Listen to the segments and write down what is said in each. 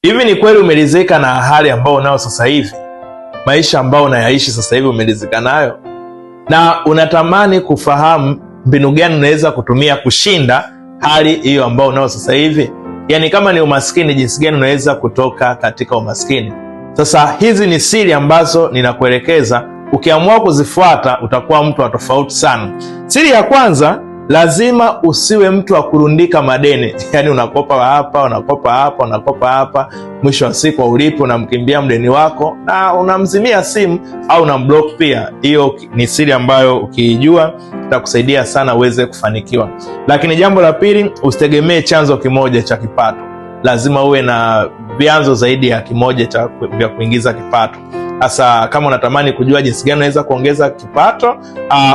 Hivi ni kweli umeridhika na hali ambayo unao sasa hivi? Maisha ambayo unayaishi sasa hivi umeridhika nayo? Na unatamani kufahamu mbinu gani unaweza kutumia kushinda hali hiyo ambayo unao sasa hivi? Yaani kama ni umaskini, jinsi gani unaweza kutoka katika umaskini? Sasa hizi ni siri ambazo ninakuelekeza, ukiamua kuzifuata utakuwa mtu wa tofauti sana. Siri ya kwanza, lazima usiwe mtu wa kurundika madeni. Yaani unakopa hapa, unakopa hapa, unakopa hapa, mwisho wa siku ulipo unamkimbia mdeni wako na unamzimia simu au unamblock pia. Hiyo ni siri ambayo ukiijua itakusaidia sana uweze kufanikiwa. Lakini jambo la pili, usitegemee chanzo kimoja cha kipato. Lazima uwe na vyanzo zaidi ya kimoja vya kuingiza kipato. Sasa kama unatamani kujua jinsi gani unaweza kuongeza kipato,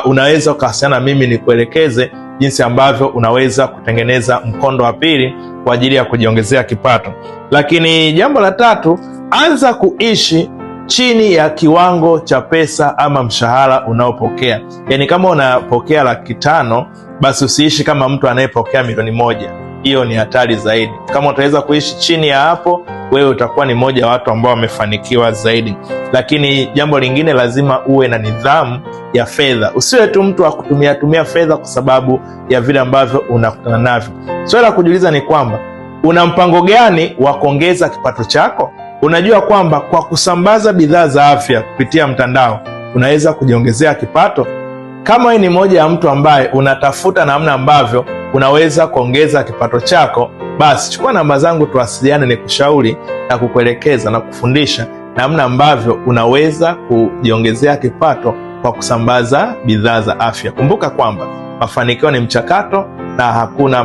unaweza ukawasiliana na mimi nikuelekeze jinsi ambavyo unaweza kutengeneza mkondo wa pili kwa ajili ya kujiongezea kipato. Lakini jambo la tatu, anza kuishi chini ya kiwango cha pesa ama mshahara unaopokea. Yaani kama unapokea 500,000, basi usiishi kama mtu anayepokea 1,000,000. Hiyo ni hatari zaidi. Kama utaweza kuishi chini ya hapo, wewe utakuwa ni mmoja wa watu ambao wamefanikiwa zaidi. Lakini jambo lingine, lazima uwe na nidhamu ya fedha. Usiwe tu mtu wa kutumia fedha kwa sababu ya vile ambavyo unakutana navyo. Swali la kujiuliza ni kwamba una mpango gani wa kuongeza kipato chako? Unajua kwamba kwa kusambaza bidhaa za afya kupitia mtandao unaweza kujiongezea kipato? Kama wewe ni moja ya mtu ambaye unatafuta namna ambavyo unaweza kuongeza kipato chako, basi chukua namba zangu, tuwasiliane, nikushauri na kukuelekeza na kufundisha namna ambavyo unaweza kujiongezea kipato kwa kusambaza bidhaa za afya. Kumbuka kwamba mafanikio ni mchakato na hakuna